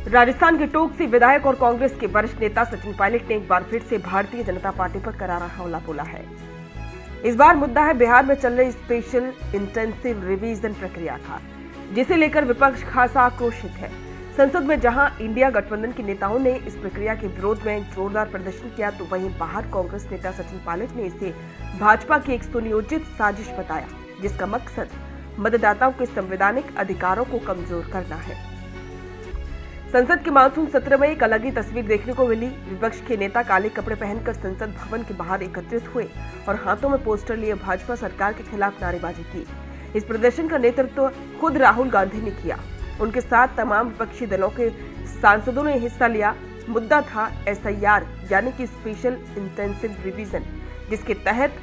राजस्थान के टोंक से विधायक और कांग्रेस के वरिष्ठ नेता सचिन पायलट ने एक बार फिर से भारतीय जनता पार्टी पर करारा हमला बोला है। इस बार मुद्दा है बिहार में चल रही स्पेशल इंटेंसिव रिवीजन प्रक्रिया का, जिसे लेकर विपक्ष खासा आक्रोशित है। संसद में जहां इंडिया गठबंधन के नेताओं ने इस प्रक्रिया के विरोध में जोरदार प्रदर्शन किया, तो वहीं बाहर कांग्रेस नेता सचिन पायलट ने इसे भाजपा की एक सुनियोजित साजिश बताया, जिसका मकसद मतदाताओं के संवैधानिक अधिकारों को कमजोर करना है। संसद के मानसून सत्र में एक अलग ही तस्वीर देखने को मिली। विपक्ष के नेता काले कपड़े पहनकर संसद भवन के बाहर एकत्रित हुए और हाथों में पोस्टर लिए भाजपा सरकार के खिलाफ नारेबाजी की। इस प्रदर्शन का नेतृत्व खुद राहुल गांधी ने किया। उनके साथ तमाम विपक्षी दलों के सांसदों ने हिस्सा लिया। मुद्दा था SIR यानी कि स्पेशल इंटेंसिव रिवीजन, जिसके तहत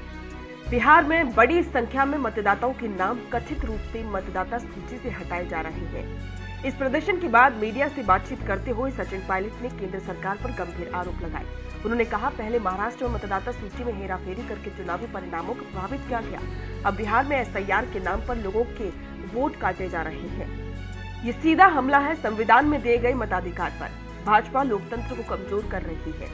बिहार में बड़ी संख्या में मतदाताओं के नाम कथित रूप से मतदाता सूची से हटाए जा रहे हैं। इस प्रदर्शन के बाद मीडिया से बातचीत करते हुए सचिन पायलट ने केंद्र सरकार पर गंभीर आरोप लगाए। उन्होंने कहा, पहले महाराष्ट्र में मतदाता सूची में हेराफेरी करके चुनावी परिणामों को प्रभावित किया गया। अब बिहार में SIR के नाम पर लोगों के वोट काटे जा रहे हैं। ये सीधा हमला है संविधान में दिए गए मताधिकार पर। भाजपा लोकतंत्र को कमजोर कर रही है।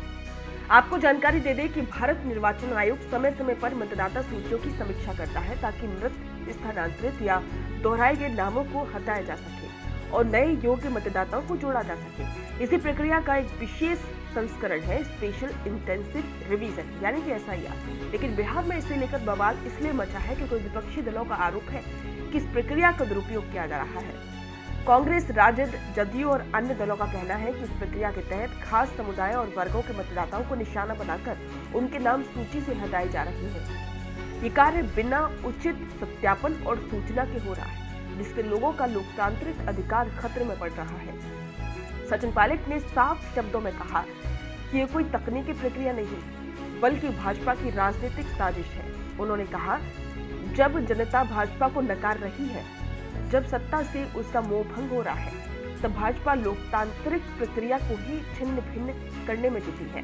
आपको जानकारी दे दें कि भारत निर्वाचन आयोग समय समय पर मतदाता सूचियों की समीक्षा करता है, ताकि मृत, स्थानांतरित या दोहराए गए नामों को हटाया जा सके और नए योग्य मतदाताओं को जोड़ा जा सके। इसी प्रक्रिया का एक विशेष संस्करण है स्पेशल इंटेंसिव रिवीजन यानी कि SIR। लेकिन बिहार में इसे लेकर बवाल इसलिए मचा है कि कोई विपक्षी दलों का आरोप है कि इस प्रक्रिया का दुरुपयोग किया जा रहा है। कांग्रेस, राजद, जदयू और अन्य दलों का कहना है कि इस प्रक्रिया के तहत खास समुदाय और वर्गों के मतदाताओं को निशाना बनाकर उनके नाम सूची से हटाए जा रहे हैं। ये कार्य बिना उचित सत्यापन और सूचना के हो रहा है, जिससे लोगों का लोकतांत्रिक अधिकार खतरे में पड़ रहा है। सचिन पायलट ने साफ शब्दों में कहा कि ये कोई तकनीकी प्रक्रिया नहीं, बल्कि भाजपा की राजनीतिक साजिश है। उन्होंने कहा, जब जनता भाजपा को नकार रही है, जब सत्ता से उसका मोह भंग हो रहा है, तब भाजपा लोकतांत्रिक प्रक्रिया को ही छिन्न भिन्न करने में जुटी है।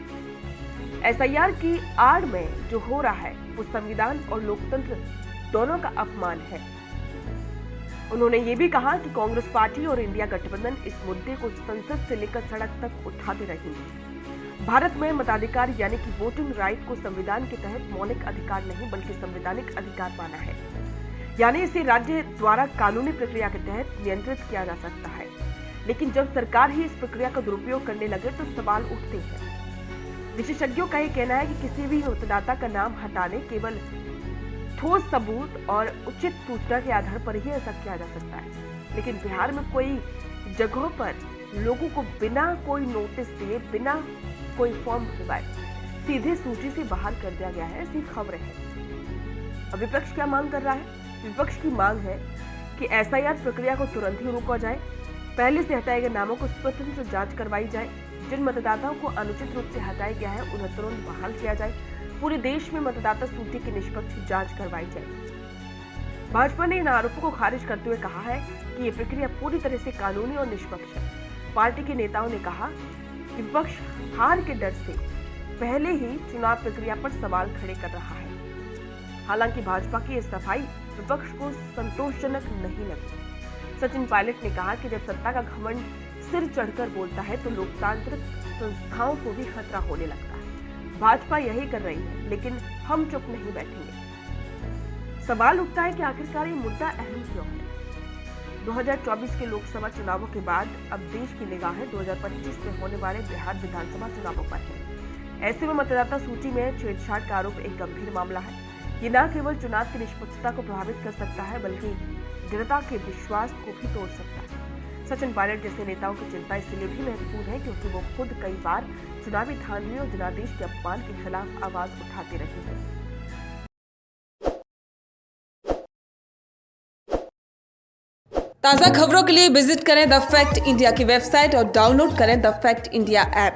SIR की आड़ में जो हो रहा है वो संविधान और लोकतंत्र दोनों का अपमान है। उन्होंने ये भी कहा कि कांग्रेस पार्टी और इंडिया गठबंधन इस मुद्दे को संसद से लेकर सड़क तक उठाते रहेंगे। भारत में मताधिकार यानी कि वोटिंग राइट को संविधान के तहत मौलिक अधिकार नहीं बल्कि संवैधानिक अधिकार माना है, यानी इसे राज्य द्वारा कानूनी प्रक्रिया के तहत नियंत्रित किया जा सकता है। लेकिन जब सरकार ही इस प्रक्रिया का दुरुपयोग करने लगे तो सवाल उठते हैं। विशेषज्ञों का यह कहना है कि किसी भी मतदाता का नाम हटाने केवल ठोस सबूत और उचित सूचना के आधार पर ही ऐसा किया जा सकता है। लेकिन बिहार में कई जगहों पर लोगों को बिना कोई नोटिस दिए, बिना कोई फॉर्म भरवाए सीधे सूची से बाहर कर दिया गया है, ऐसी खबरें हैं। अब विपक्ष क्या मांग कर रहा है? विपक्ष की मांग है कि SIR प्रक्रिया को तुरंत ही रोका जाए। पहले से हटाए गए नामों को स्वतंत्र जांच करवाई जाए। जिन मतदाताओं को अनुचित रूप से हटाया गया है उन्हें तुरंत बहाल किया जाए। पूरे देश में मतदाता सूची की निष्पक्ष जांच करवाई जाए। भाजपा ने इन आरोपों को खारिज करते हुए कहा है कि ये प्रक्रिया पूरी तरह से कानूनी और निष्पक्ष है। पार्टी के नेताओं ने कहा कि विपक्ष हार के डर से पहले ही चुनाव प्रक्रिया पर सवाल खड़े कर रहा है। हालांकि भाजपा की यह सफाई विपक्ष को संतोषजनक नहीं लगी। सचिन पायलट ने कहा कि जब सत्ता का घमंड सिर चढ़कर बोलता है तो लोकतांत्रिक संस्थाओं को भी खतरा होने लगता है। भाजपा यही कर रही है, लेकिन हम चुप नहीं बैठेंगे। सवाल उठता है कि आखिरकार ये मुद्दा अहम क्यों है? 2024 के लोकसभा चुनावों के बाद अब देश की निगाहें 2025 में होने वाले बिहार विधानसभा चुनावों पर है। ऐसे में मतदाता सूची में छेड़छाड़ का आरोप एक गंभीर मामला है। ये न केवल चुनाव की निष्पक्षता को प्रभावित कर सकता है, बल्कि जनता के विश्वास को भी तोड़ सकता है। सचिन पायलट जैसे नेताओं की चिंता इसलिए भी महत्वपूर्ण है क्योंकि वो खुद कई बार चुनावी धांधली और जनादेश के अपमान के खिलाफ आवाज उठाते रहे हैं। ताज़ा खबरों के लिए विजिट करें द फैक्ट इंडिया की वेबसाइट और डाउनलोड करें द फैक्ट इंडिया ऐप।